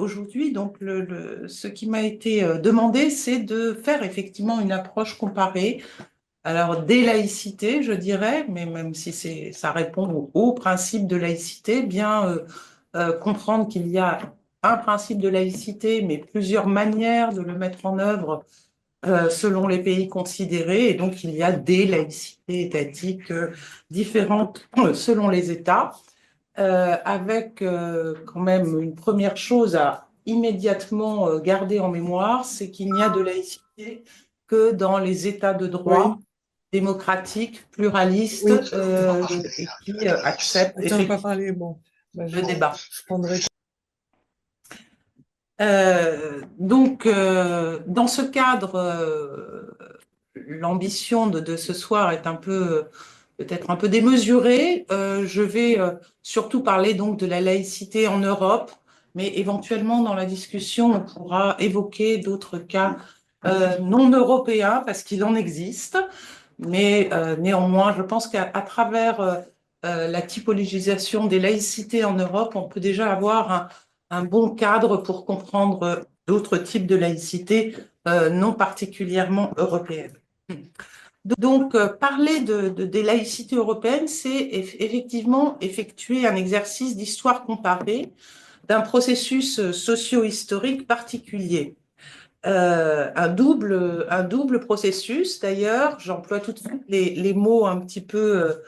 aujourd'hui, donc ce qui m'a été demandé, c'est de faire effectivement une approche comparée. Alors, des laïcités, je dirais, mais même si ça répond au haut principe de laïcité, bien comprendre qu'il y a un principe de laïcité, mais plusieurs manières de le mettre en œuvre selon les pays considérés. Et donc, il y a des laïcités étatiques différentes selon les États, avec quand même une première chose à immédiatement garder en mémoire, c'est qu'il n'y a de laïcité que dans les États de Oui, droit démocratiques, pluralistes oui. et qui acceptent Attends, on va effectivement parler. Bon, ben, le débat. je prendrai. Dans ce cadre, l'ambition de ce soir est peut-être un peu démesurée. Je vais surtout parler donc de la laïcité en Europe, mais éventuellement dans la discussion, on pourra évoquer d'autres cas non européens parce qu'il en existe. Mais néanmoins, je pense qu'à travers la typologisation des laïcités en Europe, on peut déjà avoir un bon cadre pour comprendre d'autres types de laïcité non particulièrement européennes. Donc, parler des laïcités européennes, c'est effectivement effectuer un exercice d'histoire comparée d'un processus socio-historique particulier. Un double processus, d'ailleurs, j'emploie tout de suite les mots un petit peu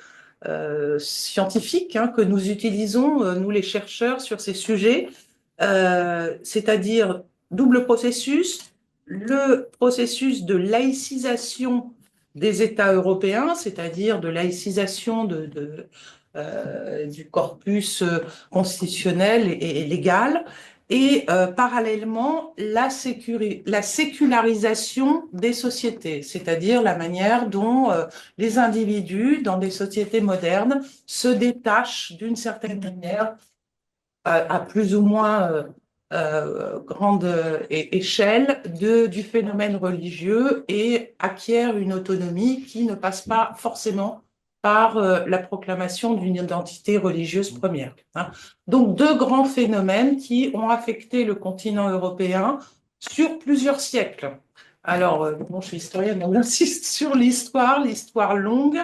scientifiques que nous utilisons, nous les chercheurs, sur ces sujets, c'est-à-dire double processus, le processus de laïcisation des États européens, c'est-à-dire de laïcisation du corpus constitutionnel et légal, et parallèlement la sécularisation des sociétés, c'est-à-dire la manière dont les individus dans des sociétés modernes se détachent d'une certaine manière à plus ou moins grande échelle du phénomène religieux et acquiert une autonomie qui ne passe pas forcément par la proclamation d'une identité religieuse première. Donc, deux grands phénomènes qui ont affecté le continent européen sur plusieurs siècles. Alors, bon, je suis historienne, donc j'insiste sur l'histoire longue,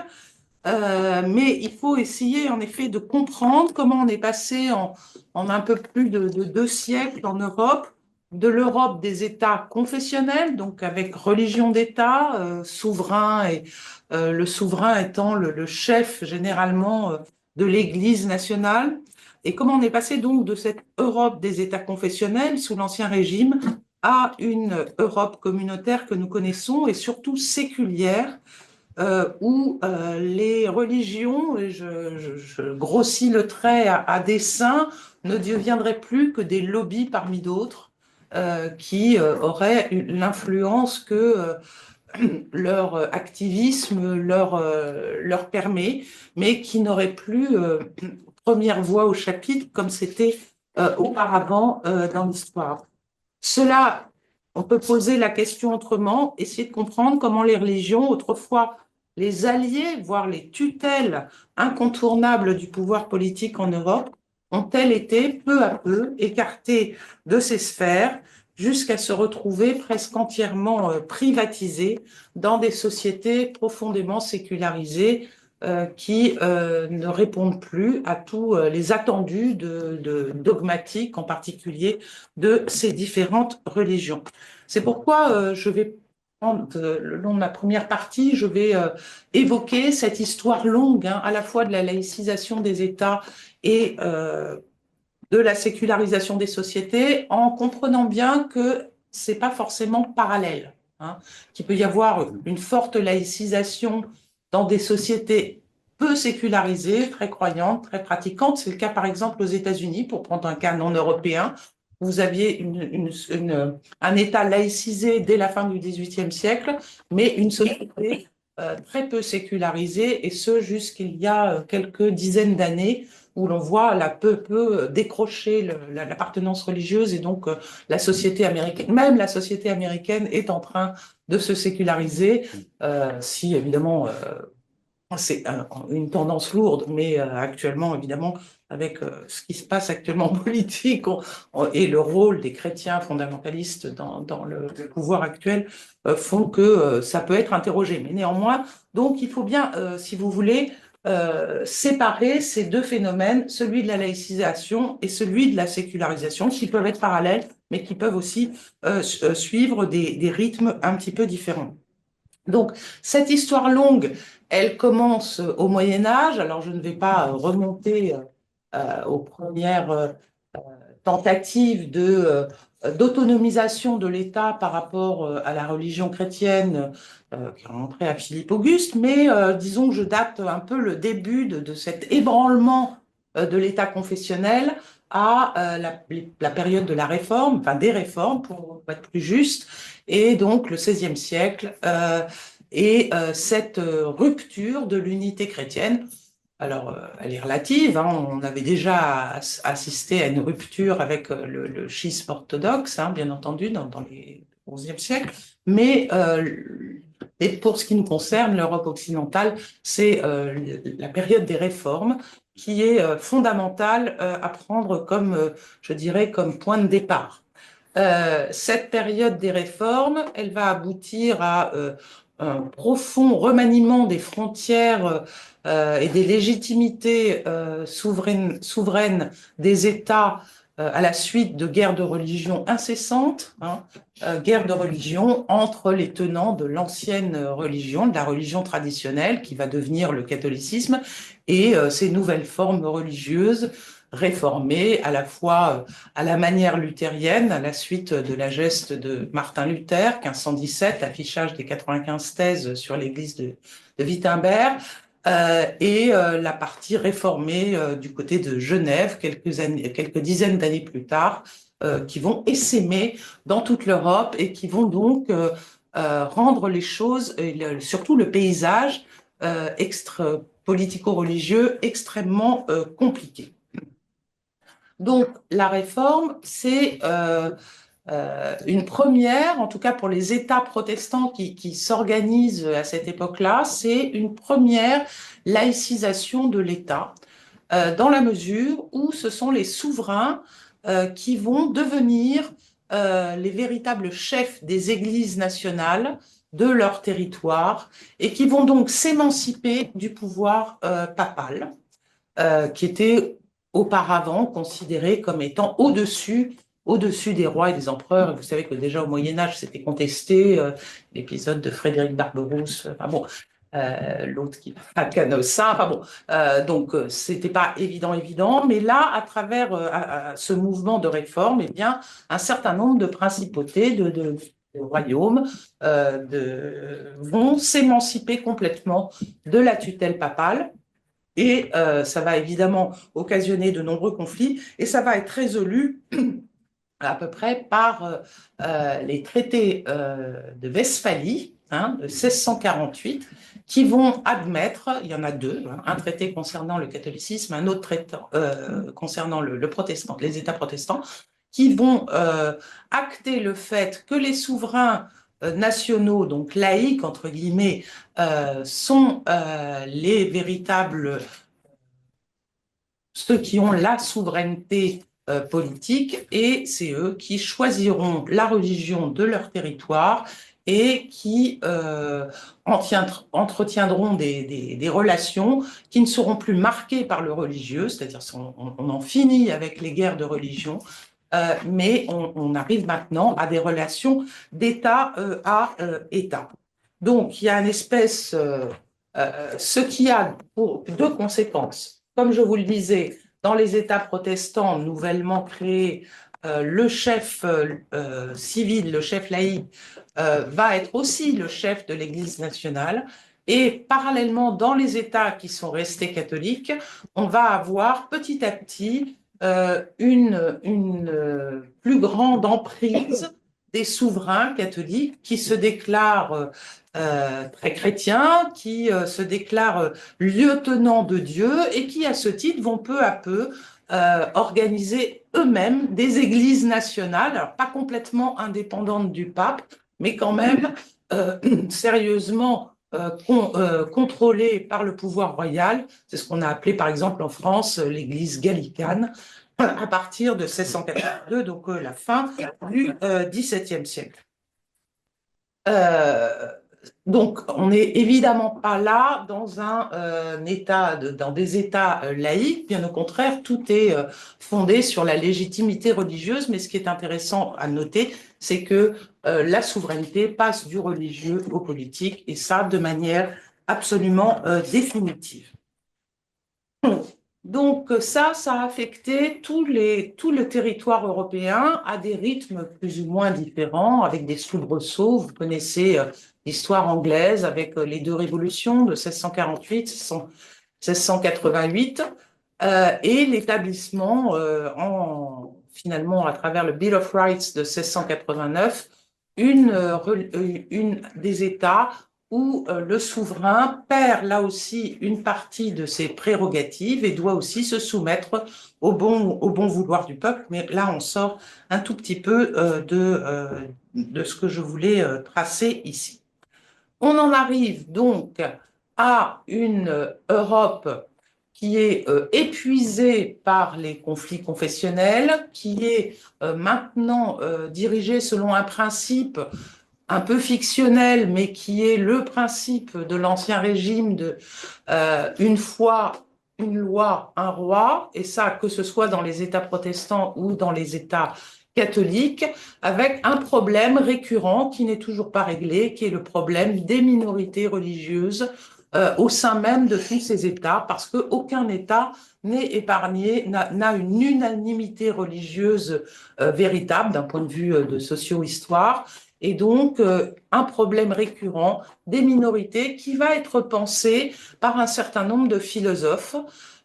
mais il faut essayer en effet de comprendre comment on est passé en un peu plus de 2 siècles en Europe, de l'Europe des États confessionnels, donc avec religion d'État, souverain, et le souverain étant le chef généralement de l'Église nationale, et comment on est passé donc de cette Europe des États confessionnels sous l'Ancien Régime à une Europe communautaire que nous connaissons et surtout séculière, où les religions, et je grossis le trait à dessein, ne deviendraient plus que des lobbies parmi d'autres qui auraient l'influence que leur activisme leur permet, mais qui n'auraient plus première voix au chapitre comme c'était auparavant dans l'histoire. Cela, on peut poser la question autrement, essayer de comprendre comment les religions, autrefois les alliés, voire les tutelles incontournables du pouvoir politique en Europe, ont-elles été peu à peu écartées de ces sphères jusqu'à se retrouver presque entièrement privatisées dans des sociétés profondément sécularisées qui ne répondent plus à tous les attendus dogmatiques, en particulier de ces différentes religions. C'est pourquoi je vais le long de ma première partie, je vais évoquer cette histoire longue, à la fois de la laïcisation des États et de la sécularisation des sociétés, en comprenant bien que c'est pas forcément parallèle, qu'il peut y avoir une forte laïcisation dans des sociétés peu sécularisées, très croyantes, très pratiquantes. C'est le cas, par exemple, aux États-Unis, pour prendre un cas non européen. Vous aviez un État laïcisé dès la fin du XVIIIe siècle, mais une société très peu sécularisée, et ce jusqu'il y a quelques dizaines d'années, où l'on voit peu décrocher l'appartenance religieuse, et donc la société américaine, même la société américaine est en train de se séculariser, si évidemment c'est une tendance lourde, mais actuellement, évidemment, avec ce qui se passe actuellement en politique et le rôle des chrétiens fondamentalistes dans le pouvoir actuel font que ça peut être interrogé. Mais néanmoins, donc il faut bien, si vous voulez, séparer ces deux phénomènes, celui de la laïcisation et celui de la sécularisation, qui peuvent être parallèles, mais qui peuvent aussi suivre des rythmes un petit peu différents. Donc, cette histoire longue, elle commence au Moyen Âge. Alors, je ne vais pas remonter aux premières tentatives d'autonomisation de l'État par rapport à la religion chrétienne qui remonterait à Philippe Auguste, mais disons que je date un peu le début de cet ébranlement de l'État confessionnel à la période de la Réforme, enfin des réformes pour être plus juste, et donc le XVIe siècle et cette rupture de l'unité chrétienne. Alors, elle est relative, hein. On avait déjà assisté à une rupture avec le schisme orthodoxe, hein, bien entendu, dans les XIe siècle, mais et pour ce qui nous concerne, l'Europe occidentale, c'est la période des réformes qui est fondamentale à prendre comme, je dirais, comme point de départ. Cette période des réformes, elle va aboutir à un profond remaniement des frontières et des légitimités souveraines des États à la suite de guerres de religion incessantes, hein, guerres de religion entre les tenants de l'ancienne religion, de la religion traditionnelle qui va devenir le catholicisme, et ces nouvelles formes religieuses réformées à la fois à la manière luthérienne, à la suite de la geste de Martin Luther, 1517, affichage des 95 thèses sur l'église de Wittenberg, et la partie réformée du côté de Genève, quelques dizaines d'années plus tard, qui vont essaimer dans toute l'Europe et qui vont donc rendre les choses, et surtout le paysage politico-religieux extrêmement compliqué. Donc, la réforme, c'est une première, en tout cas pour les États protestants qui s'organisent à cette époque-là, c'est une première laïcisation de l'État, dans la mesure où ce sont les souverains qui vont devenir les véritables chefs des églises nationales de leur territoire et qui vont donc s'émanciper du pouvoir papal qui était auparavant considéré comme étant au-dessus des rois et des empereurs. Et vous savez que déjà au Moyen Âge, c'était contesté, l'épisode de Frédéric Barberousse, enfin bon, l'autre qui a Canossa, enfin bon, donc c'était pas évident, mais là, à travers à ce mouvement de réforme, eh bien, un certain nombre de principautés, de royaumes vont s'émanciper complètement de la tutelle papale. Et ça va évidemment occasionner de nombreux conflits et ça va être résolu à peu près par les traités de Westphalie, hein, de 1648, qui vont admettre, il y en a deux, hein, un traité concernant le catholicisme, un autre traité concernant le protestant, les États protestants, qui vont acter le fait que les souverains nationaux, donc laïcs entre guillemets, sont les véritables, ceux qui ont la souveraineté politique, et c'est eux qui choisiront la religion de leur territoire et qui entretiendront des relations qui ne seront plus marquées par le religieux, c'est-à-dire on en finit avec les guerres de religion, mais on arrive maintenant à des relations d'État à État. Donc, il y a une espèce, ce qui a pour deux conséquences. Comme je vous le disais, dans les États protestants nouvellement créés, le chef civil, le chef laïque, va être aussi le chef de l'Église nationale. Et parallèlement, dans les États qui sont restés catholiques, on va avoir petit à petit une plus grande emprise des souverains catholiques qui se déclarent très chrétiens, qui se déclarent lieutenants de Dieu et qui, à ce titre, vont peu à peu organiser eux-mêmes des églises nationales, alors pas complètement indépendantes du pape, mais quand même sérieusement contrôlés par le pouvoir royal. C'est ce qu'on a appelé par exemple en France l'Église gallicane à partir de 1682, donc la fin du XVIIe siècle. Donc, on n'est évidemment pas là dans dans des États laïques. Bien au contraire, tout est fondé sur la légitimité religieuse. Mais ce qui est intéressant à noter, c'est que la souveraineté passe du religieux au politique, et ça de manière absolument définitive. Donc ça a affecté tout le territoire européen à des rythmes plus ou moins différents, avec des soubresauts. Vous connaissez l'histoire anglaise avec les deux révolutions de 1648, 1688, et l'établissement, finalement, à travers le Bill of Rights de 1689, une des États où le souverain perd là aussi une partie de ses prérogatives et doit aussi se soumettre au bon vouloir du peuple. Mais là, on sort un tout petit peu de ce que je voulais tracer ici. On en arrive donc à une Europe qui est épuisée par les conflits confessionnels, qui est maintenant dirigée selon un principe un peu fictionnel, mais qui est le principe de l'ancien régime de une foi, une loi, un roi, et ça, que ce soit dans les États protestants ou dans les États catholiques, avec un problème récurrent qui n'est toujours pas réglé, qui est le problème des minorités religieuses au sein même de tous ces États, parce qu'aucun État n'est épargné, n'a une unanimité religieuse véritable d'un point de vue de socio-histoire, et donc un problème récurrent des minorités qui va être pensé par un certain nombre de philosophes,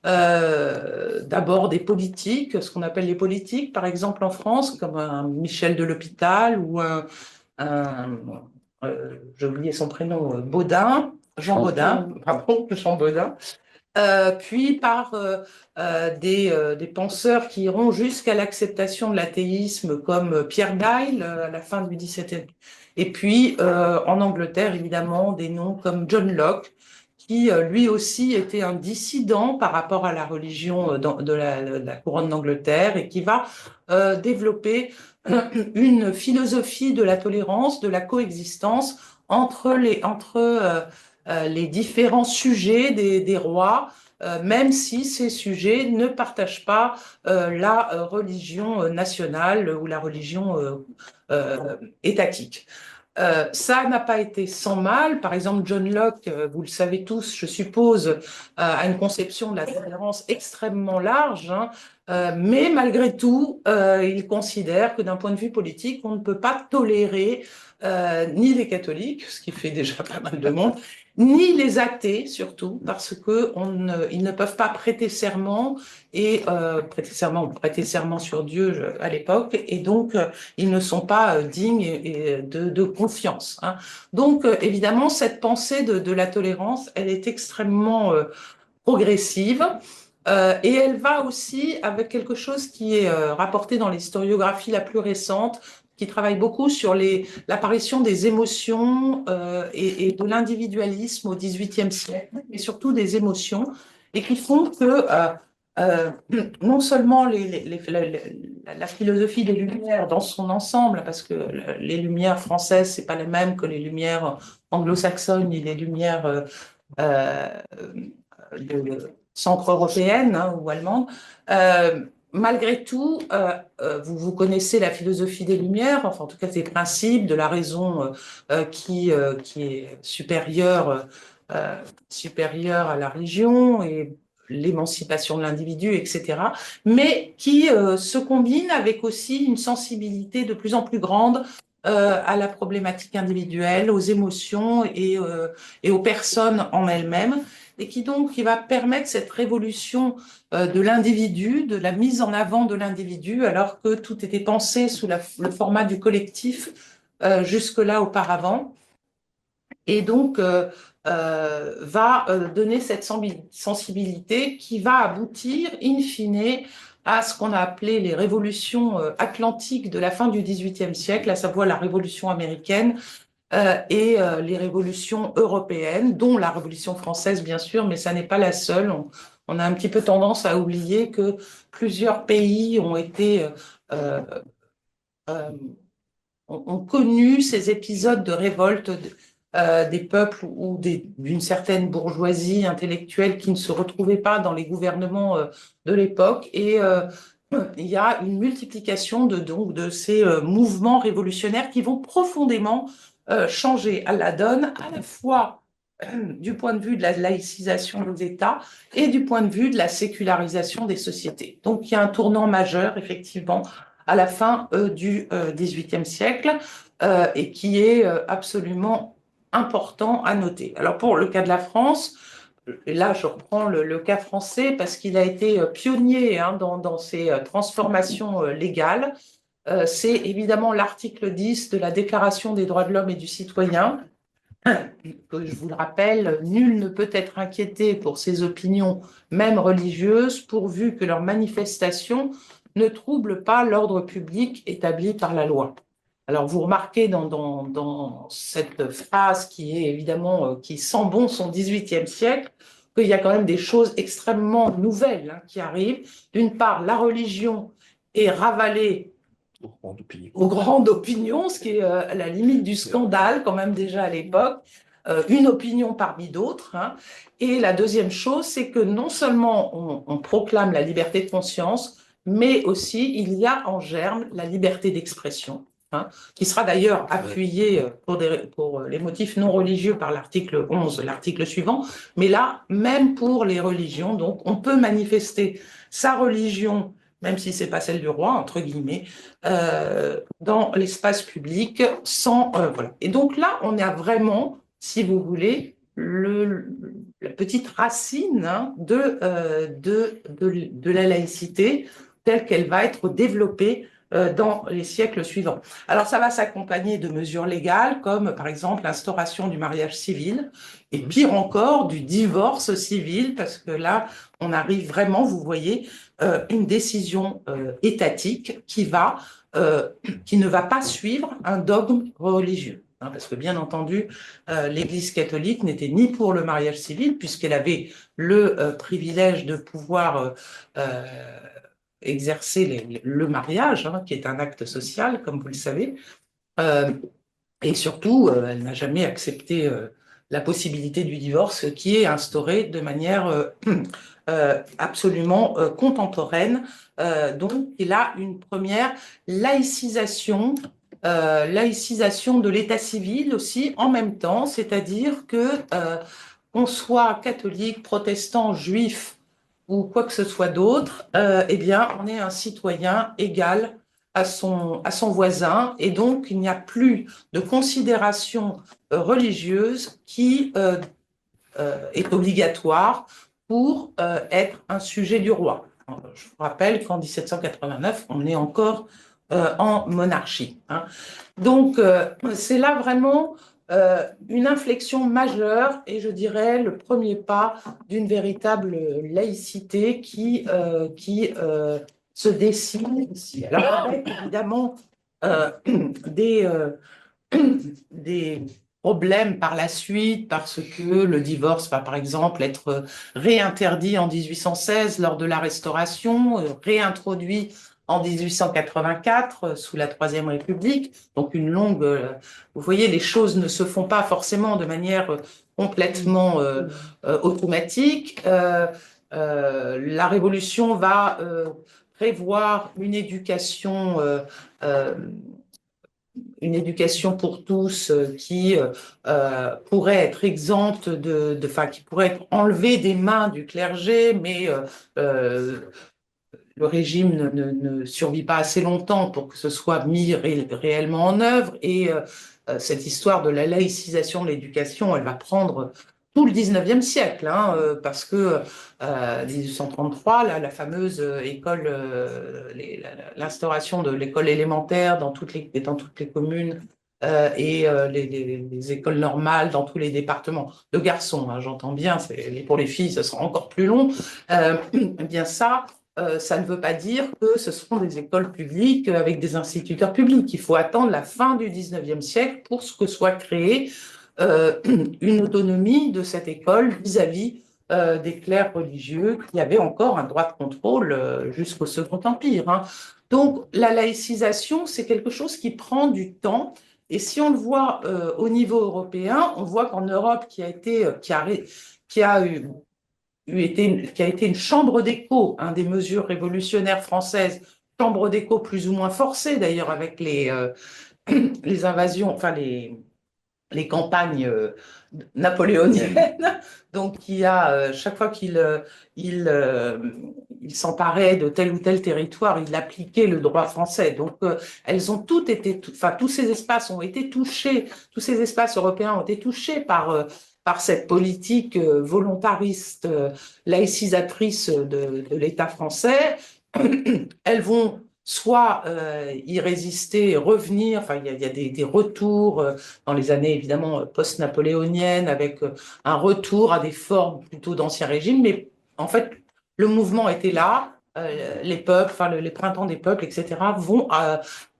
d'abord des politiques, ce qu'on appelle les politiques, par exemple en France, comme un Michel de l'Hôpital ou j'ai oublié son prénom, Baudin, Jean Baudin, pardon, Jean Baudin, puis par des penseurs qui iront jusqu'à l'acceptation de l'athéisme, comme Pierre Dyle à la fin du XVIIe. Et puis en Angleterre, évidemment, des noms comme John Locke, qui lui aussi était un dissident par rapport à la religion de la couronne d'Angleterre, et qui va développer une philosophie de la tolérance, de la coexistence entre les différents sujets des rois, même si ces sujets ne partagent pas la religion nationale ou la religion étatique. Ça n'a pas été sans mal. Par exemple, John Locke, vous le savez tous, je suppose, a une conception de la tolérance extrêmement large, hein, mais malgré tout, il considère que d'un point de vue politique, on ne peut pas tolérer ni les catholiques, ce qui fait déjà pas mal de monde, ni les athées surtout, parce que ils ne peuvent pas prêter serment et prêter serment sur Dieu à l'époque, et donc ils ne sont pas dignes de confiance, hein. Donc évidemment, cette pensée de la tolérance, elle est extrêmement progressive. Et elle va aussi avec quelque chose qui est rapporté dans l'historiographie la plus récente, qui travaille beaucoup sur l'apparition des émotions et de l'individualisme au XVIIIe siècle, et surtout des émotions, et qui font que euh, non seulement la philosophie des Lumières dans son ensemble, parce que les Lumières françaises, c'est pas les mêmes que les Lumières anglo-saxonnes et les Lumières euh, centre-européenne, hein, ou allemande. Malgré tout, vous connaissez la philosophie des Lumières, enfin en tout cas ces principes de la raison qui est supérieure à la religion et l'émancipation de l'individu, etc., mais qui se combine avec aussi une sensibilité de plus en plus grande à la problématique individuelle, aux émotions et aux personnes en elles-mêmes, et qui va permettre cette révolution de l'individu, de la mise en avant de l'individu, alors que tout était pensé sous le format du collectif jusque-là auparavant. Et donc, va donner cette sensibilité qui va aboutir, in fine, à ce qu'on a appelé les révolutions atlantiques de la fin du XVIIIe siècle, à savoir la Révolution américaine, et les révolutions européennes, dont la Révolution française, bien sûr, mais ça n'est pas la seule. On a un petit peu tendance à oublier que plusieurs pays ont été euh, ont connu ces épisodes de révolte des peuples ou d'une certaine bourgeoisie intellectuelle qui ne se retrouvait pas dans les gouvernements de l'époque. Et il y a une multiplication donc, de ces mouvements révolutionnaires qui vont profondément changer à la donne, à la fois du point de vue de la laïcisation des États et du point de vue de la sécularisation des sociétés. Donc il y a un tournant majeur, effectivement, à la fin du XVIIIe siècle et qui est absolument important à noter. Alors pour le cas de la France, et là je reprends le cas français parce qu'il a été pionnier dans ces transformations légales. C'est évidemment l'article 10 de la Déclaration des droits de l'homme et du citoyen, que je vous le rappelle, nul ne peut être inquiété pour ses opinions, même religieuses, pourvu que leurs manifestations ne troublent pas l'ordre public établi par la loi. Alors, vous remarquez dans cette phrase qui est évidemment, qui sent bon son XVIIIe siècle, qu'il y a quand même des choses extrêmement nouvelles qui arrivent. D'une part, la religion est ravalée aux grandes opinions, ce qui est à la limite du scandale quand même déjà à l'époque, une opinion parmi d'autres. Et la deuxième chose, c'est que non seulement on proclame la liberté de conscience, mais aussi il y a en germe la liberté d'expression, qui sera d'ailleurs appuyée pour les motifs non religieux par l'article 11, l'article suivant. Mais là, même pour les religions, donc on peut manifester sa religion, même si c'est pas celle du roi, entre guillemets, dans l'espace public sans voilà. Et donc là, on a vraiment, si vous voulez, la petite racine de la laïcité telle qu'elle va être développée dans les siècles suivants. Alors ça va s'accompagner de mesures légales comme par exemple l'instauration du mariage civil et pire encore du divorce civil parce que là on arrive vraiment, vous voyez, une décision étatique qui ne va pas suivre un dogme religieux. Parce que bien entendu, l'Église catholique n'était ni pour le mariage civil, puisqu'elle avait le privilège de pouvoir exercer le mariage, qui est un acte social, comme vous le savez. Et surtout, elle n'a jamais accepté la possibilité du divorce qui est instaurée de manière absolument contemporaine. Donc, il a une première laïcisation, laïcisation de l'état civil aussi en même temps, c'est-à-dire que qu'on soit catholique, protestant, juif ou quoi que ce soit d'autre, eh bien, on est un citoyen égal à son voisin, et donc il n'y a plus de considération religieuse qui est obligatoire pour être un sujet du roi. Je vous rappelle qu'en 1789, on est encore en monarchie. Donc, c'est là vraiment une inflexion majeure et je dirais le premier pas d'une véritable laïcité qui se dessine ici. Alors, avec évidemment des, des problèmes par la suite parce que le divorce va par exemple être réinterdit en 1816 lors de la Restauration, réintroduit en 1884 sous la Troisième République. Donc une longue, vous voyez, les choses ne se font pas forcément de manière complètement automatique. La Révolution va prévoir une éducation pour tous qui pourrait être exempte enfin, qui pourrait être enlevée des mains du clergé, mais le régime ne survit pas assez longtemps pour que ce soit mis réellement en œuvre. Et cette histoire de la laïcisation de l'éducation, elle va prendre tout le 19e siècle, parce que 1833, là, la fameuse école, l'instauration de l'école élémentaire dans toutes les communes et les écoles normales dans tous les départements de garçons, j'entends bien, pour les filles, ce sera encore plus long. Eh bien ça, ça ne veut pas dire que ce seront des écoles publiques avec des instituteurs publics. Il faut attendre la fin du 19e siècle pour que soit créée une autonomie de cette école vis-à-vis des clercs religieux qui avaient encore un droit de contrôle jusqu'au Second Empire. Hein. Donc la laïcisation, c'est quelque chose qui prend du temps. Et si on le voit au niveau européen, on voit qu'en Europe, qui a qui a été une chambre d'écho, des mesures révolutionnaires françaises, chambre d'écho plus ou moins forcée d'ailleurs avec les invasions, enfin les campagnes napoléoniennes. Donc, chaque fois il s'emparait de tel ou tel territoire, il appliquait le droit français. Donc, elles ont toutes été, enfin, tous ces espaces ont été touchés, tous ces espaces européens ont été touchés par cette politique volontariste, laïcisatrice de l'État français. Elles vont soit y résister, revenir, enfin il y a des retours dans les années évidemment post-napoléoniennes avec un retour à des formes plutôt d'ancien régime, mais en fait le mouvement était là, les peuples, enfin les printemps des peuples, etc. vont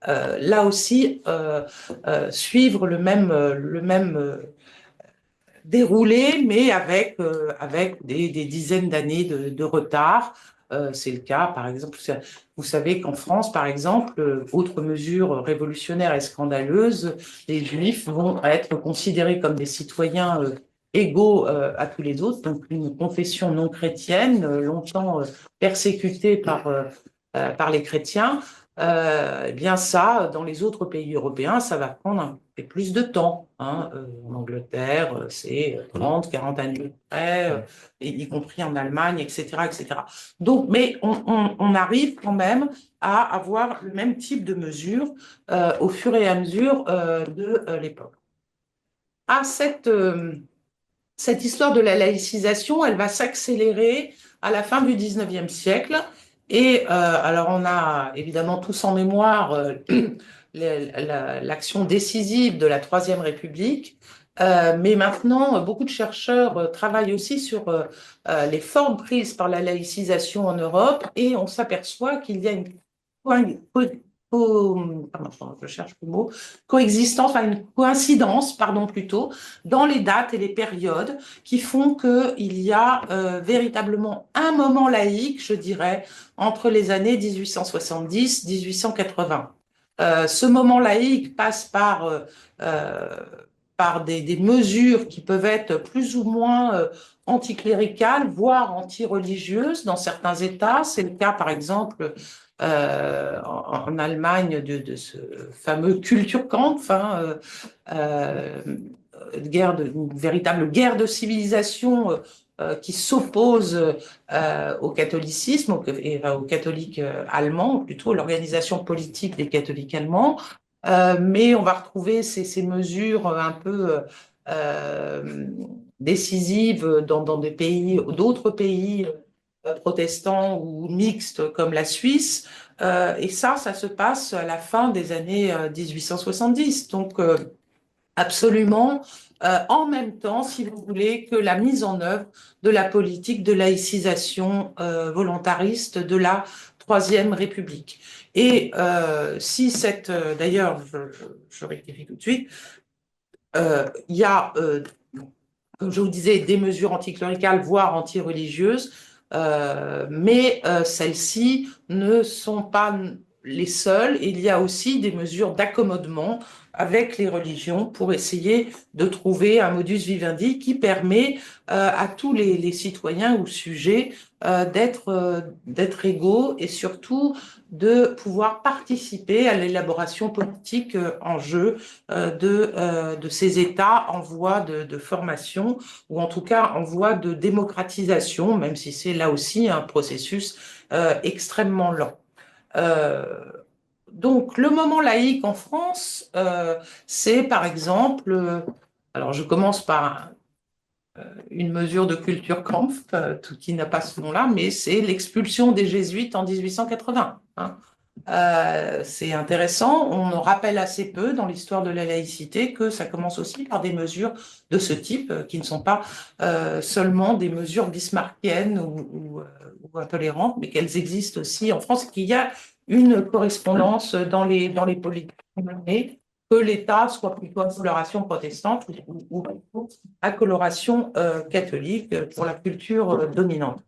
là aussi suivre le même déroulé, mais avec des dizaines d'années de retard. C'est le cas, par exemple, vous savez qu'en France, par exemple, autre mesure révolutionnaire et scandaleuse, les Juifs vont être considérés comme des citoyens égaux à tous les autres, donc une confession non chrétienne, longtemps persécutée par les chrétiens. Eh bien ça, dans les autres pays européens, ça va prendre un peu plus de temps. Hein. En Angleterre, c'est 30, 40 années après, y compris en Allemagne, etc., etc. Donc, mais on arrive quand même à avoir le même type de mesures au fur et à mesure de l'époque. À cette histoire de la laïcisation, elle va s'accélérer à la fin du 19e siècle. Et alors, on a évidemment tous en mémoire l'action décisive de la Troisième République. Mais maintenant, beaucoup de chercheurs travaillent aussi sur les formes prises par la laïcisation en Europe et on s'aperçoit qu'il y a une je cherche le mot, coexistence, enfin une coïncidence, pardon, plutôt, dans les dates et les périodes qui font qu'il y a véritablement un moment laïque, je dirais, entre les années 1870-1880. Ce moment laïque passe par des mesures qui peuvent être plus ou moins anticléricales, voire anti-religieuses dans certains États. C'est le cas, par exemple, en Allemagne de ce fameux Kulturkampf, une véritable guerre de civilisation qui s'oppose au catholicisme et aux catholiques allemands, ou plutôt l'organisation politique des catholiques allemands. Mais on va retrouver ces mesures un peu décisives dans des pays, d'autres pays protestants ou mixtes comme la Suisse. Et ça se passe à la fin des années 1870. Donc, absolument en même temps, si vous voulez, que la mise en œuvre de la politique de laïcisation volontariste de la Troisième République. Et si d'ailleurs, je rectifie tout de suite, il y a, comme je vous disais, des mesures anticléricales, voire antireligieuses, mais celles-ci ne sont pas les seules. Il y a aussi des mesures d'accommodement avec les religions pour essayer de trouver un modus vivendi qui permet à tous les citoyens ou sujets d'être égaux et surtout de pouvoir participer à l'élaboration politique en jeu de ces États en voie de formation ou en tout cas en voie de démocratisation, même si c'est là aussi un processus extrêmement lent. Donc, le moment laïque en France, c'est par exemple, alors je commence par une mesure de Kulturkampf, qui n'a pas ce nom-là, mais c'est l'expulsion des jésuites en 1880. Hein. C'est intéressant. On rappelle assez peu dans l'histoire de la laïcité que ça commence aussi par des mesures de ce type, qui ne sont pas seulement des mesures bismarckiennes ou intolérantes, mais qu'elles existent aussi en France, qu'il y a une correspondance dans les politiques menées, que l'État soit plutôt à coloration protestante ou plutôt à coloration catholique pour la culture dominante.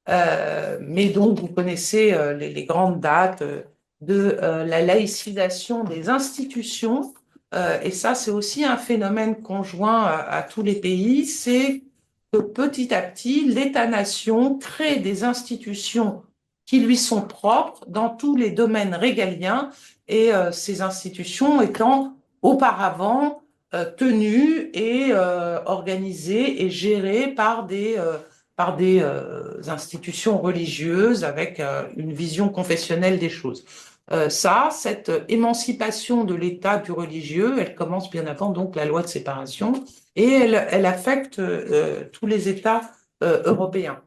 Mais donc, vous connaissez les grandes dates de la laïcisation des institutions. Et ça, c'est aussi un phénomène conjoint à tous les pays. C'est que petit à petit, l'État-nation crée des institutions qui lui sont propres dans tous les domaines régaliens et ces institutions étant auparavant tenues et organisées et gérées par des institutions religieuses avec une vision confessionnelle des choses. Cette émancipation de l'État du religieux, elle commence bien avant donc la loi de séparation et elle affecte tous les États européens.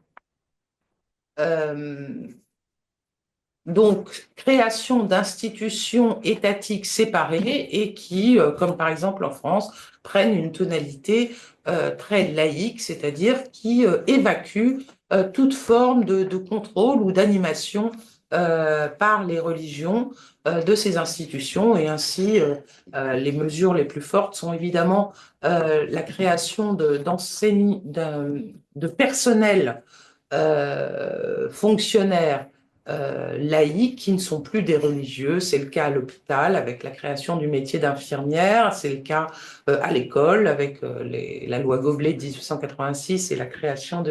Donc, création d'institutions étatiques séparées et qui, comme par exemple en France, prennent une tonalité très laïque, c'est-à-dire qui évacuent toute forme de contrôle ou d'animation par les religions de ces institutions. Et ainsi, les mesures les plus fortes sont évidemment la création de personnel fonctionnaires laïcs qui ne sont plus des religieux. C'est le cas à l'hôpital avec la création du métier d'infirmière, c'est le cas à l'école avec la loi Goblet de 1886 et la création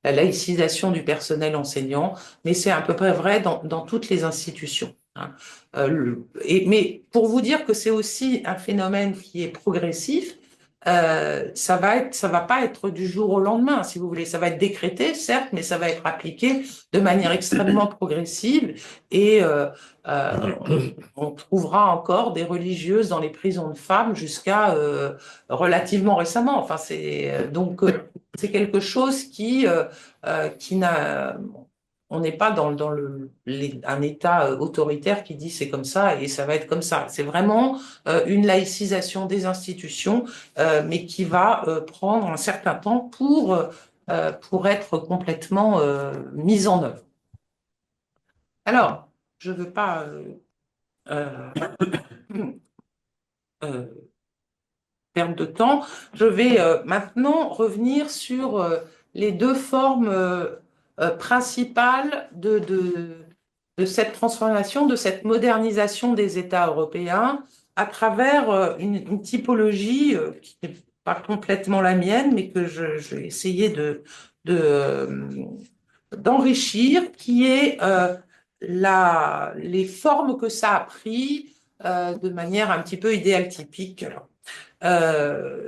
la laïcisation du personnel enseignant, mais c'est à peu près vrai dans toutes les institutions. Hein. Mais pour vous dire que c'est aussi un phénomène qui est progressif, ça va pas être du jour au lendemain, si vous voulez. Ça va être décrété, certes, mais ça va être appliqué de manière extrêmement progressive. Et on trouvera encore des religieuses dans les prisons de femmes jusqu'à relativement récemment. Enfin, c'est quelque chose qui n'a. On n'est pas dans un État autoritaire qui dit c'est comme ça et ça va être comme ça. C'est vraiment une laïcisation des institutions, mais qui va prendre un certain temps pour être complètement mise en œuvre. Alors, je ne veux pas euh, euh, perdre de temps. Je vais maintenant revenir sur les deux formes principales de cette transformation, de cette modernisation des États européens à travers une typologie qui n'est pas complètement la mienne, mais que je vais essayer d'enrichir, qui est les formes que ça a pris de manière un petit peu idéal typique.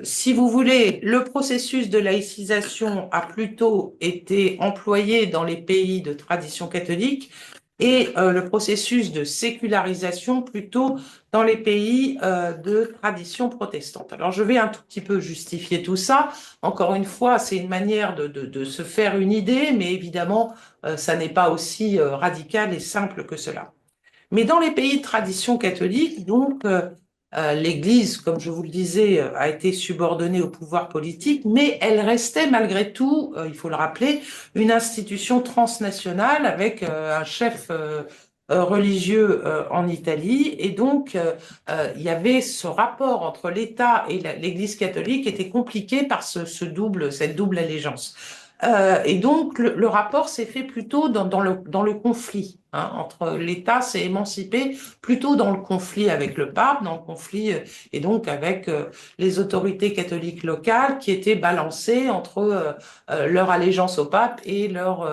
Si vous voulez, le processus de laïcisation a plutôt été employé dans les pays de tradition catholique et le processus de sécularisation plutôt dans les pays de tradition protestante. Alors, je vais un tout petit peu justifier tout ça. Encore une fois, c'est une manière de se faire une idée, mais évidemment, ça n'est pas aussi radical et simple que cela. Mais dans les pays de tradition catholique, donc, l'Église, comme je vous le disais, a été subordonnée au pouvoir politique, mais elle restait malgré tout, il faut le rappeler, une institution transnationale avec un chef religieux en Italie. Et donc, il y avait ce rapport entre l'État et l'Église catholique qui était compliqué par cette double allégeance. Et donc, le rapport s'est fait plutôt dans le conflit. Hein, entre l'État s'est émancipé plutôt dans le conflit avec le pape, dans le conflit et donc avec les autorités catholiques locales qui étaient balancées entre leur allégeance au pape et leur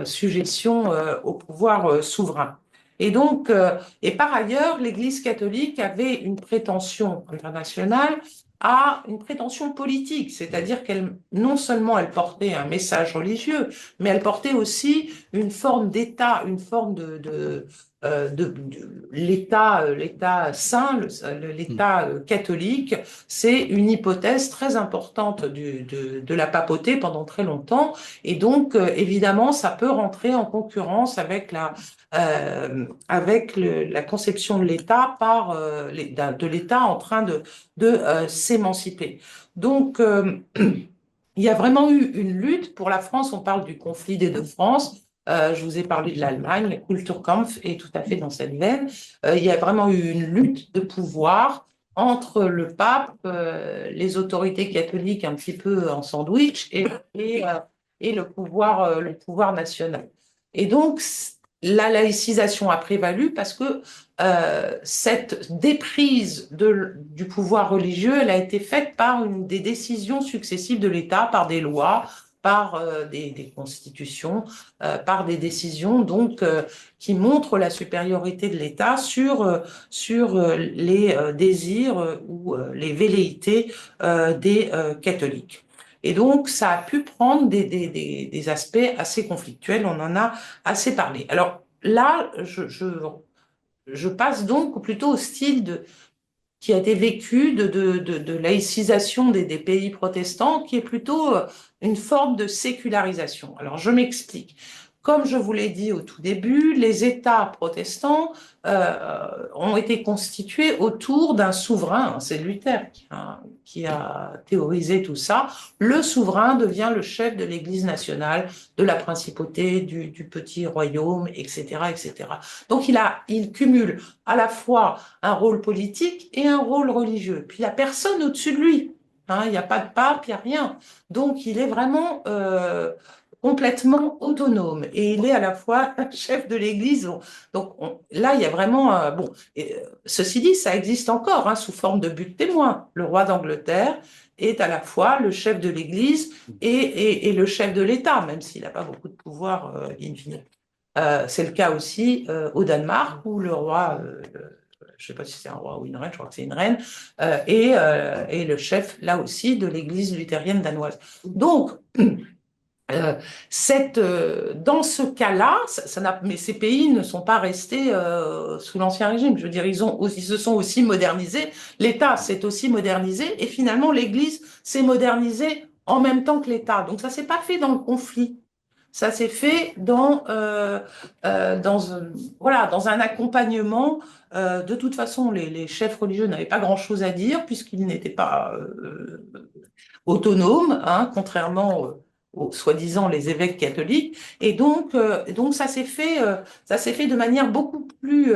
sujétion au pouvoir souverain. Et donc, et par ailleurs, l'Église catholique avait une prétention internationale a une prétention politique, c'est-à-dire qu'elle, non seulement elle portait un message religieux, mais elle portait aussi une forme d'État, une forme l'État saint, l'État catholique, c'est une hypothèse très importante de la papauté pendant très longtemps. Et donc, évidemment, ça peut rentrer en concurrence avec la conception de l'État de l'État en train de s'émanciper. Donc, il y a vraiment eu une lutte pour la France. On parle du conflit des deux France. Je vous ai parlé de l'Allemagne, le Kulturkampf est tout à fait dans cette veine. Il y a vraiment eu une lutte de pouvoir entre le pape, les autorités catholiques un petit peu en sandwich et le pouvoir national. Et donc, la laïcisation a prévalu parce que cette déprise du pouvoir religieux, elle a été faite par des décisions successives de l'État, par des lois, par des constitutions, par des décisions donc qui montrent la supériorité de l'État sur les désirs ou les velléités des catholiques. Et donc, ça a pu prendre des aspects assez conflictuels, on en a assez parlé. Alors là, je passe donc plutôt au style qui a été vécu de laïcisation des pays protestants, qui est plutôt une forme de sécularisation. Alors, je m'explique. Comme je vous l'ai dit au tout début, les États protestants ont été constitués autour d'un souverain. C'est Luther qui a théorisé tout ça. Le souverain devient le chef de l'Église nationale, de la principauté, du petit royaume, etc., etc. Donc, il cumule à la fois un rôle politique et un rôle religieux. Puis il n'y a personne au-dessus de lui. Il n'y a pas de pape, il n'y a rien. Donc il est vraiment complètement autonome. Et il est à la fois chef de l'Église. Donc là, il y a vraiment... ceci dit, ça existe encore sous forme de but témoin. Le roi d'Angleterre est à la fois le chef de l'Église et le chef de l'État, même s'il n'a pas beaucoup de pouvoir in fine. C'est le cas aussi au Danemark, où le roi, je ne sais pas si c'est un roi ou une reine, je crois que c'est une reine, est le chef, là aussi, de l'église luthérienne danoise. Donc, dans ce cas-là, mais ces pays ne sont pas restés sous l'Ancien Régime. Je veux dire, ils se sont aussi modernisés. L'État s'est aussi modernisé, et finalement, l'Église s'est modernisée en même temps que l'État. Donc, ça ne s'est pas fait dans le conflit. Ça s'est fait dans un accompagnement. De toute façon, les chefs religieux n'avaient pas grand-chose à dire puisqu'ils n'étaient pas autonomes, contrairement aux soi-disant les évêques catholiques. Et donc ça s'est fait de manière beaucoup plus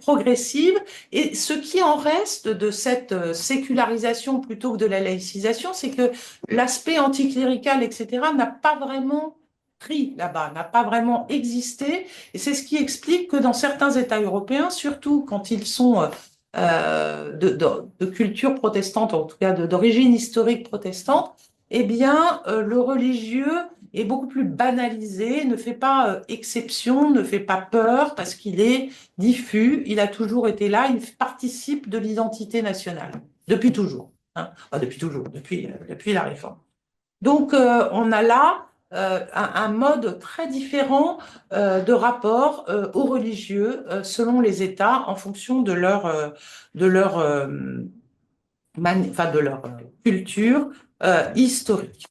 progressive. Et ce qui en reste de cette sécularisation plutôt que de la laïcisation, c'est que l'aspect anticlérical, etc., n'a pas vraiment pris là-bas, n'a pas vraiment existé. Et c'est ce qui explique que dans certains États européens, surtout quand ils sont de culture protestante, en tout cas d'origine historique protestante, eh bien, le religieux est beaucoup plus banalisé, ne fait pas exception, ne fait pas peur, parce qu'il est diffus, il a toujours été là, il participe de l'identité nationale, depuis toujours. Enfin, depuis toujours, depuis la Réforme. Donc, on a là un mode très différent de rapport aux religieux selon les États en fonction de leur, de leur culture historique.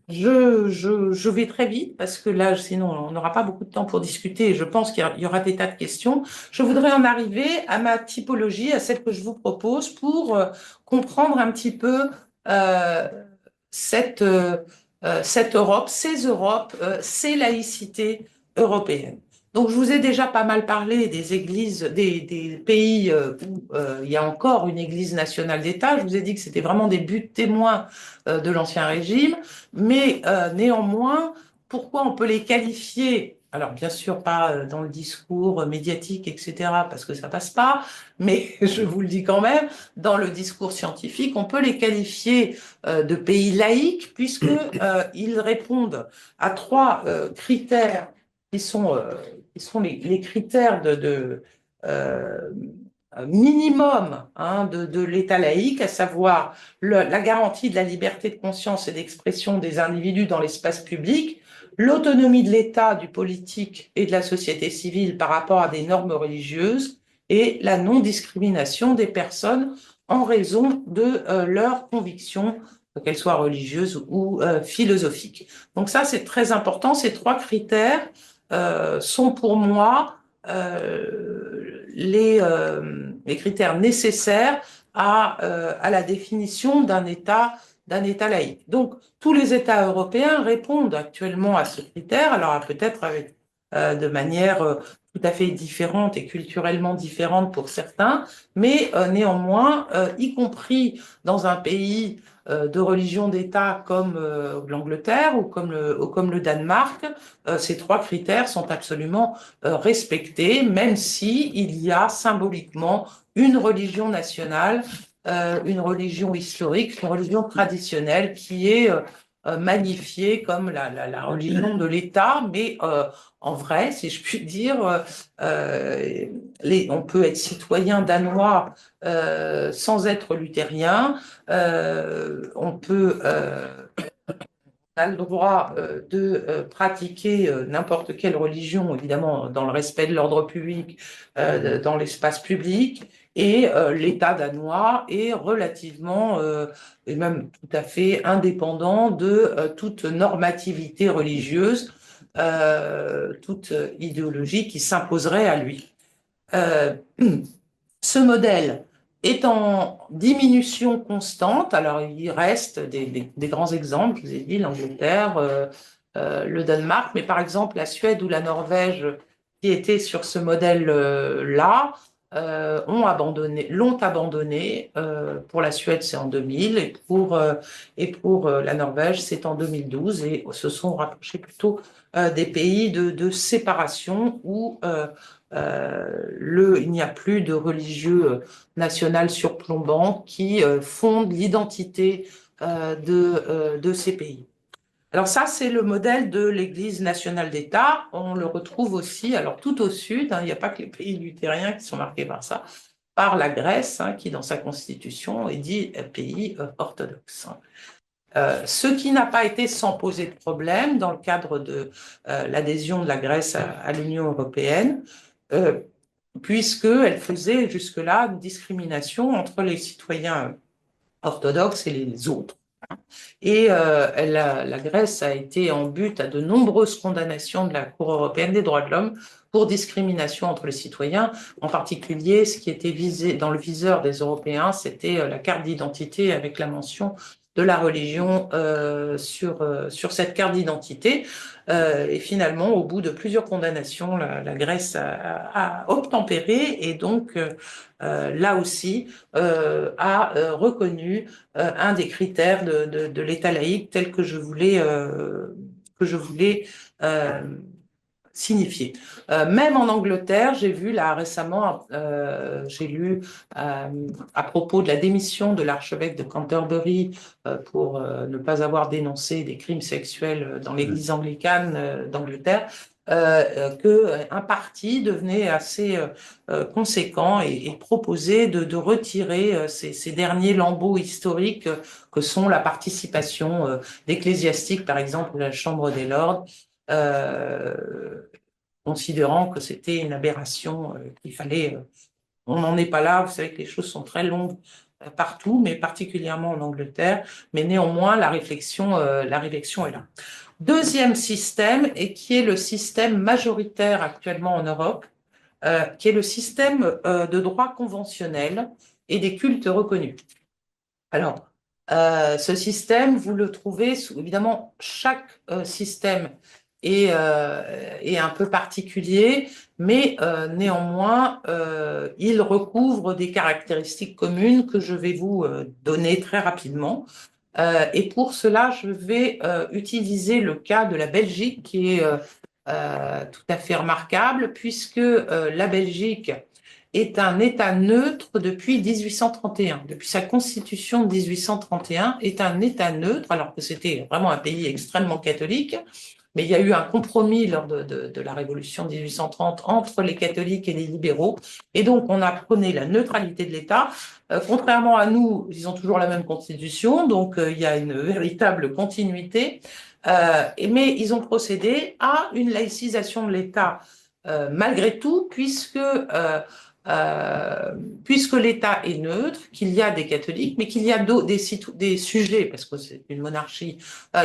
Je vais très vite parce que là, sinon, on n'aura pas beaucoup de temps pour discuter et je pense qu'il y aura des tas de questions. Je voudrais en arriver à ma typologie, à celle que je vous propose pour comprendre un petit peu euh, cette Europe, ces laïcités européennes. Donc, je vous ai déjà pas mal parlé des églises, des pays où il y a encore une église nationale d'État. Je vous ai dit que c'était vraiment des buts témoins de l'Ancien Régime, mais néanmoins, pourquoi on peut les qualifier, alors bien sûr pas dans le discours médiatique, etc., parce que ça passe pas, mais je vous le dis quand même, dans le discours scientifique, on peut les qualifier de pays laïques, puisqu'ils répondent à trois critères qui sont les critères euh, minimum de l'État laïque, à savoir la garantie de la liberté de conscience et d'expression des individus dans l'espace public, l'autonomie de l'État, du politique et de la société civile par rapport à des normes religieuses et la non-discrimination des personnes en raison de leurs convictions, qu'elles soient religieuses ou philosophiques. Donc ça, c'est très important. Ces trois critères sont pour moi les critères nécessaires à la définition d'un État laïque. Donc, tous les États européens répondent actuellement à ce critère, alors peut-être avec, de manière tout à fait différente et culturellement différente pour certains, mais néanmoins, y compris dans un pays de religion d'État comme l'Angleterre ou comme le Danemark, ces trois critères sont absolument respectés, même si il y a symboliquement une religion nationale, une religion historique, une religion traditionnelle qui est magnifiée comme la religion de l'État, mais en vrai, si je puis dire, on peut être citoyen danois sans être luthérien, on peut a le droit de pratiquer n'importe quelle religion, évidemment dans le respect de l'ordre public, dans l'espace public, et l'État danois est relativement, et même tout à fait indépendant de toute normativité religieuse, toute idéologie qui s'imposerait à lui. Ce modèle est en diminution constante. Alors, il reste des grands exemples, je vous ai dit, l'Angleterre, le Danemark, mais par exemple, la Suède ou la Norvège, qui étaient sur ce modèle-là, l'ont abandonné. Pour la Suède, c'est en 2000, et pour la Norvège, c'est en 2012, et se sont rapprochés plutôt des pays de séparation où il n'y a plus de religieux national surplombant qui fonde l'identité de ces pays. Alors ça, c'est le modèle de l'Église nationale d'État. On le retrouve aussi, alors tout au sud, il n'y a pas que les pays luthériens qui sont marqués par ça, par la Grèce, qui dans sa constitution est dit pays orthodoxe. Ce qui n'a pas été sans poser de problème dans le cadre de l'adhésion de la Grèce à l'Union européenne, puisqu'elle faisait jusque-là une discrimination entre les citoyens orthodoxes et les autres. Et la Grèce a été en but à de nombreuses condamnations de la Cour européenne des droits de l'homme pour discrimination entre les citoyens. En particulier, ce qui était visé dans le viseur des Européens, c'était la carte d'identité avec la mention de la religion sur cette carte d'identité. Et finalement, au bout de plusieurs condamnations, la Grèce a obtempéré et donc là aussi a reconnu un des critères de l'État laïque tel que je voulais signifier. Même en Angleterre, j'ai vu là récemment, j'ai lu à propos de la démission de l'archevêque de Canterbury pour ne pas avoir dénoncé des crimes sexuels dans l'église anglicane d'Angleterre, qu'un parti devenait assez conséquent et proposait de retirer ces derniers lambeaux historiques que sont la participation d'ecclésiastiques, par exemple, à la Chambre des Lords, considérant que c'était une aberration, qu'il fallait... on n'en est pas là, vous savez que les choses sont très longues partout, mais particulièrement en Angleterre, mais néanmoins, la réflexion est là. Deuxième système, et qui est le système majoritaire actuellement en Europe, qui est le système de droit conventionnel et des cultes reconnus. Alors, ce système, vous le trouvez évidemment, chaque système est un peu particulier, mais néanmoins, il recouvre des caractéristiques communes que je vais vous donner très rapidement. Et pour cela, je vais utiliser le cas de la Belgique, qui est tout à fait remarquable, puisque la Belgique est un État neutre depuis 1831. Depuis sa constitution de 1831, est un État neutre, alors que c'était vraiment un pays extrêmement catholique, mais il y a eu un compromis lors de la Révolution de 1830 entre les catholiques et les libéraux, et donc on a prôné la neutralité de l'État. Contrairement à nous, ils ont toujours la même constitution, donc il y a une véritable continuité, mais ils ont procédé à une laïcisation de l'État malgré tout, puisque l'État est neutre, qu'il y a des catholiques, mais qu'il y a des sujets, parce que c'est une monarchie,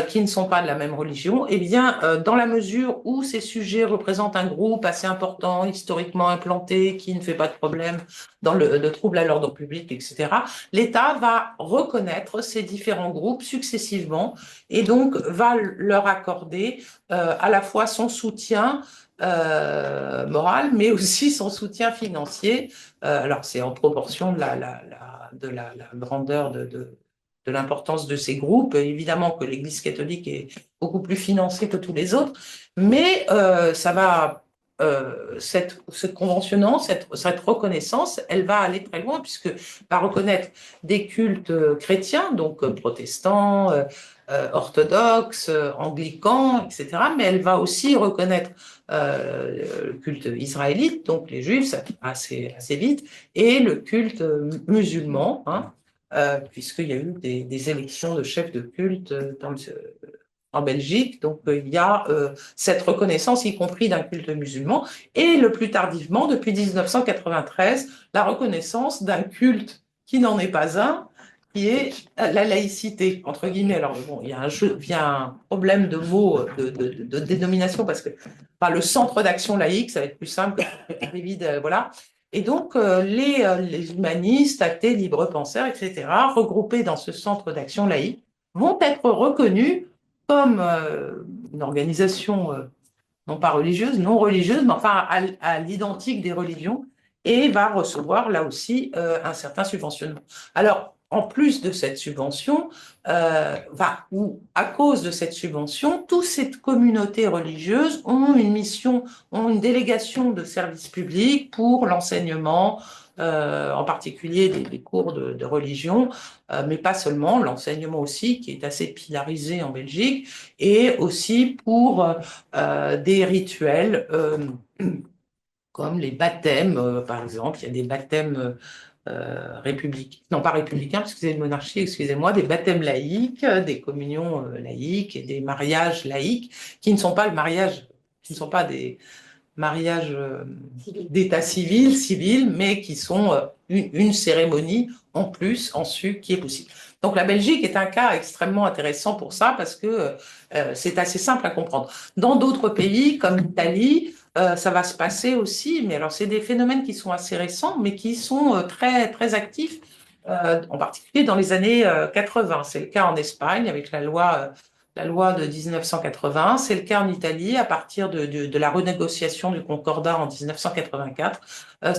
qui ne sont pas de la même religion, et bien, dans la mesure où ces sujets représentent un groupe assez important, historiquement implanté, qui ne fait pas de problème de troubles à l'ordre public, etc., l'État va reconnaître ces différents groupes successivement, et donc va leur accorder à la fois son soutien moral, mais aussi son soutien financier. Alors, c'est en proportion de la grandeur de l'importance de ces groupes. Évidemment que l'Église catholique est beaucoup plus financée que tous les autres, mais ça va, cette conventionnance, cette reconnaissance, elle va aller très loin, puisque va reconnaître des cultes chrétiens, donc protestants, orthodoxes, anglicans, etc., mais elle va aussi reconnaître le culte israélite, donc les juifs, ça va assez vite, et le culte musulman, hein, puisqu'il y a eu des élections de chefs de culte en Belgique, donc il y a cette reconnaissance, y compris d'un culte musulman, et le plus tardivement, depuis 1993, la reconnaissance d'un culte qui n'en est pas un, qui est la laïcité, entre guillemets. Alors bon, il y a un problème de mots, de dénomination, parce que enfin, le centre d'action laïque, ça va être plus simple, voilà. Et donc, les humanistes, athées, libres penseurs, etc., regroupés dans ce centre d'action laïque, vont être reconnus comme une organisation non pas religieuse, non religieuse, mais enfin à l'identique des religions, et va recevoir là aussi un certain subventionnement. Alors, en plus de cette subvention, ou à cause de cette subvention, toutes ces communautés religieuses ont une mission, ont une délégation de service public pour l'enseignement, en particulier des cours de religion, mais pas seulement, l'enseignement aussi, qui est assez pilarisé en Belgique, et aussi pour des rituels comme les baptêmes, par exemple. Il y a des baptêmes républicains, non pas républicains, parce que c'est une monarchie, excusez-moi, des baptêmes laïques, des communions laïques et des mariages laïques, qui ne sont pas le mariage, qui ne sont pas des mariages d'état civil, mais qui sont une cérémonie en plus, en su, qui est possible. Donc la Belgique est un cas extrêmement intéressant pour ça, parce que c'est assez simple à comprendre. Dans d'autres pays, comme l'Italie, ça va se passer aussi, mais alors c'est des phénomènes qui sont assez récents, mais qui sont très, très actifs, en particulier dans les années 80. C'est le cas en Espagne avec la loi de 1980. C'est le cas en Italie à partir de la renégociation du Concordat en 1984.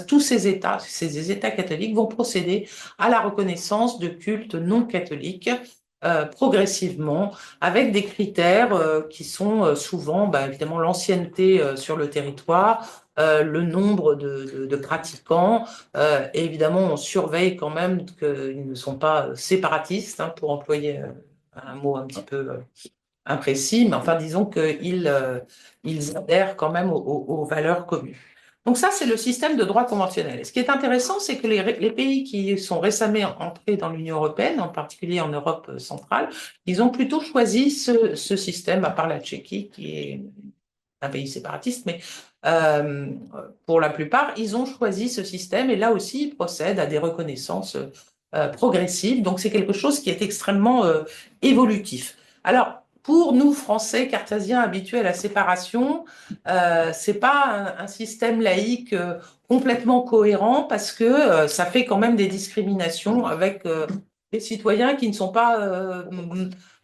Tous ces États catholiques vont procéder à la reconnaissance de cultes non catholiques progressivement, avec des critères qui sont souvent, évidemment, l'ancienneté sur le territoire, le nombre de pratiquants, et évidemment, on surveille quand même qu'ils ne sont pas séparatistes, hein, pour employer un mot un petit peu imprécis, mais enfin, disons qu'ils adhèrent quand même aux valeurs communes. Donc ça, c'est le système de droit conventionnel. Et ce qui est intéressant, c'est que les pays qui sont récemment entrés dans l'Union européenne, en particulier en Europe centrale, ils ont plutôt choisi ce système, à part la Tchéquie, qui est un pays séparatiste, mais euh, pour la plupart, ils ont choisi ce système, et là aussi, ils procèdent à des reconnaissances progressives. Donc c'est quelque chose qui est extrêmement évolutif. Alors, pour nous, Français, cartésiens habitués à la séparation, c'est pas un système laïque complètement cohérent, parce que ça fait quand même des discriminations avec des citoyens qui ne sont pas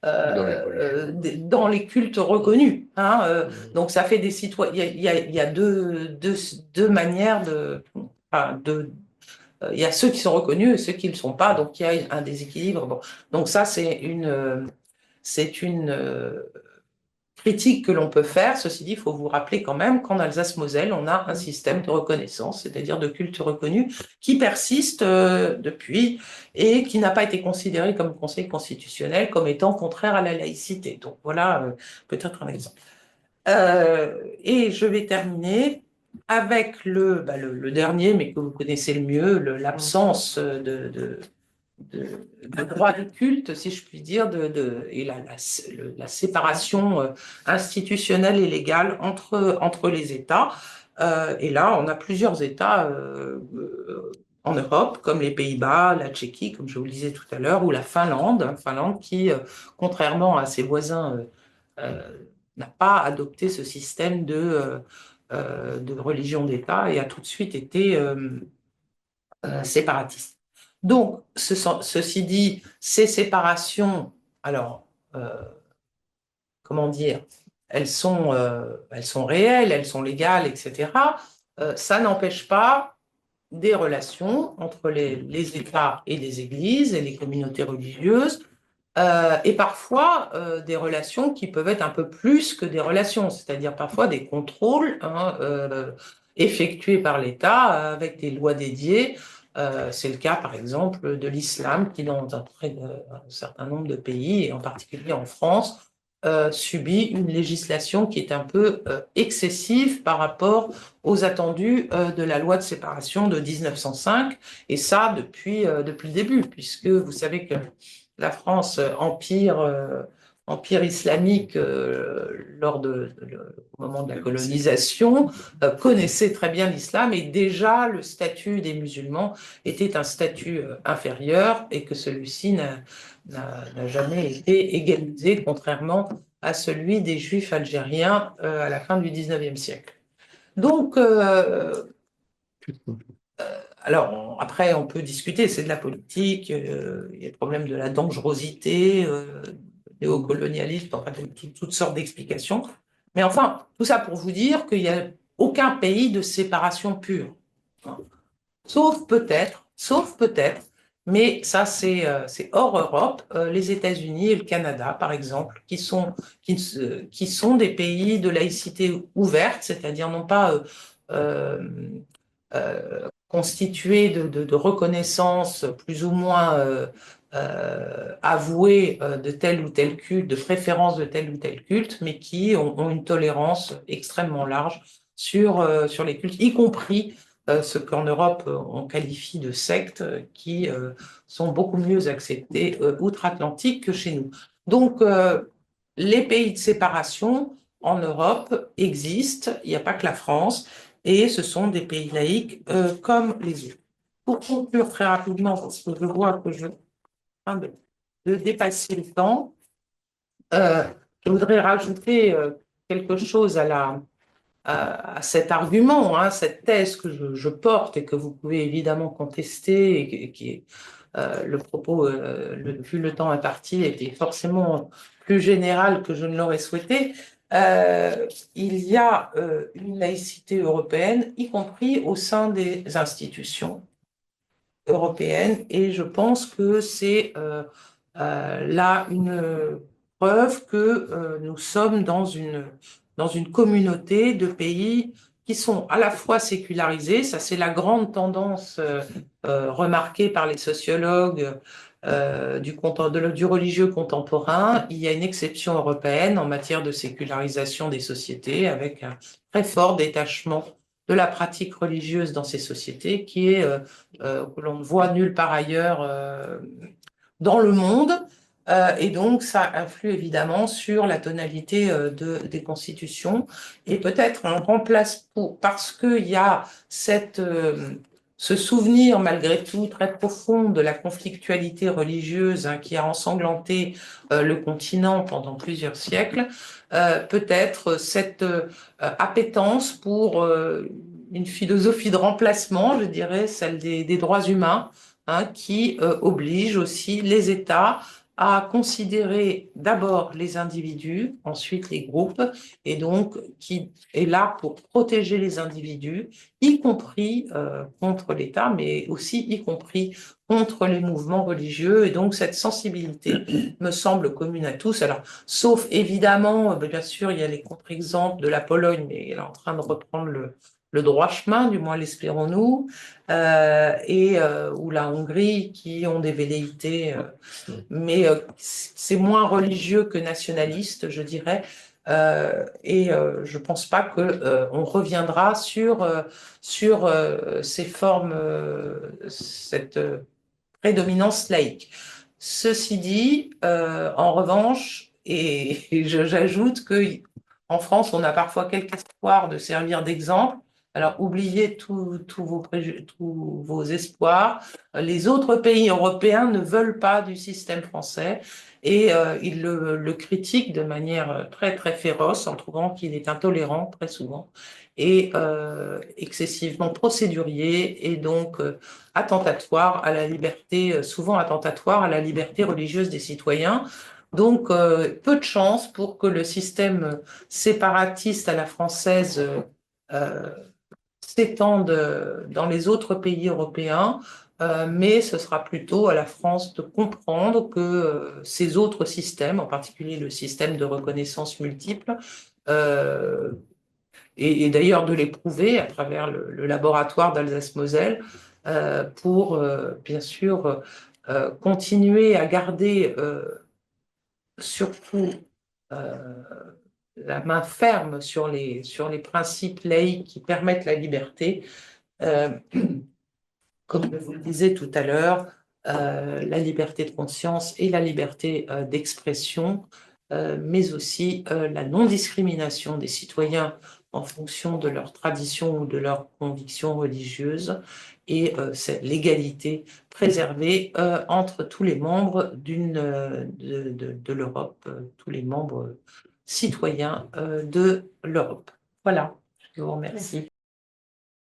dans les cultes reconnus, hein, donc ça fait des citoyens. Il y a deux manières enfin, il y a ceux qui sont reconnus et ceux qui ne le sont pas, donc il y a un déséquilibre. Bon. Donc ça, c'est une critique que l'on peut faire. Ceci dit, il faut vous rappeler quand même qu'en Alsace-Moselle, on a un système de reconnaissance, c'est-à-dire de culte reconnu, qui persiste depuis, et qui n'a pas été considéré comme Conseil constitutionnel comme étant contraire à la laïcité. Donc voilà peut-être un exemple. Et je vais terminer avec le dernier, mais que vous connaissez le mieux, l'absence de droit du culte, si je puis dire, et la séparation institutionnelle et légale entre les États. Et là, on a plusieurs États en Europe, comme les Pays-Bas, la Tchéquie, comme je vous le disais tout à l'heure, ou la Finlande, qui, contrairement à ses voisins, n'a pas adopté ce système de religion d'État et a tout de suite été séparatiste. Donc, ceci dit, ces séparations, alors, comment dire, elles sont réelles, elles sont légales, etc. Ça n'empêche pas des relations entre les États et les églises et les communautés religieuses, et parfois des relations qui peuvent être un peu plus que des relations, c'est-à-dire parfois des contrôles effectués par l'État avec des lois dédiées. C'est le cas, par exemple, de l'islam qui, dans un certain nombre de pays, et en particulier en France, subit une législation qui est un peu excessive par rapport aux attendus de la loi de séparation de 1905, et ça depuis le début, puisque vous savez que la France, empire islamique au moment de la colonisation, connaissait très bien l'islam, et déjà le statut des musulmans était un statut inférieur, et que celui-ci n'a jamais été égalisé, contrairement à celui des Juifs algériens à la fin du 19e siècle. Donc, alors, après, on peut discuter, c'est de la politique, il y a le problème de la dangerosité, néocolonialiste, enfin, toutes sortes d'explications. Mais enfin, tout ça pour vous dire qu'il n'y a aucun pays de séparation pure. Sauf peut-être, mais ça c'est hors Europe, les États-Unis et le Canada, par exemple, qui sont des pays de laïcité ouverte, c'est-à-dire non pas constitués de reconnaissance plus ou moins avouée de tel ou tel culte, de préférence de tel ou tel culte, mais qui ont une tolérance extrêmement large sur les cultes, y compris ce qu'en Europe on qualifie de sectes, qui sont beaucoup mieux acceptés outre-Atlantique que chez nous. Donc, les pays de séparation en Europe existent, il n'y a pas que la France, et ce sont des pays laïcs comme les autres. Pour conclure très rapidement, parce que je vois que je suis en train de dépasser le temps, je voudrais rajouter quelque chose à cet argument, hein, cette thèse que je porte et que vous pouvez évidemment contester, et qui est le propos, vu le temps imparti, était forcément plus général que je ne l'aurais souhaité. Il y a une laïcité européenne, y compris au sein des institutions européennes, et je pense que c'est là une preuve que nous sommes dans une communauté de pays qui sont à la fois sécularisés, ça c'est la grande tendance remarquée par les sociologues du religieux contemporain. Il y a une exception européenne en matière de sécularisation des sociétés, avec un très fort détachement de la pratique religieuse dans ces sociétés, que l'on ne voit nulle part ailleurs dans le monde. Et donc, ça influe évidemment sur la tonalité des constitutions. Et peut-être un remplace parce qu'il y a ce souvenir, malgré tout, très profond de la conflictualité religieuse, hein, qui a ensanglanté le continent pendant plusieurs siècles, peut-être cette appétence pour une philosophie de remplacement, je dirais, celle des droits humains, hein, qui oblige aussi les États à considérer d'abord les individus, ensuite les groupes, et donc qui est là pour protéger les individus, y compris contre l'État, mais aussi y compris contre les mouvements religieux. Et donc cette sensibilité me semble commune à tous. Alors, sauf évidemment, bien sûr, il y a les contre-exemples de la Pologne, mais elle est en train de reprendre le droit chemin, du moins l'espérons-nous, ou la Hongrie, qui ont des velléités, mais c'est moins religieux que nationaliste, je dirais, Je pense pas que on reviendra sur ces formes, cette prédominance laïque. Ceci dit, en revanche, j'ajoute que en France, on a parfois quelque espoir de servir d'exemple. Alors, oubliez tous vos espoirs. Les autres pays européens ne veulent pas du système français et ils le critiquent de manière très, très féroce en trouvant qu'il est intolérant très souvent et excessivement procédurier et donc attentatoire à la liberté, souvent attentatoire à la liberté religieuse des citoyens. Donc, peu de chance pour que le système séparatiste à la française euh, s'étende dans les autres pays européens, mais ce sera plutôt à la France de comprendre que ces autres systèmes, en particulier le système de reconnaissance multiple, euh, et d'ailleurs de l'éprouver à travers le laboratoire d'Alsace-Moselle pour, bien sûr, continuer à garder surtout euh, la main ferme sur les principes laïques qui permettent la liberté. Euh, Comme je vous le disais tout à l'heure, la liberté de conscience et la liberté d'expression, mais aussi la non-discrimination des citoyens en fonction de leur tradition ou de leurs convictions religieuses et l'égalité préservée entre tous les membres de l'Europe, tous les membres citoyens de l'Europe. Voilà, je vous remercie.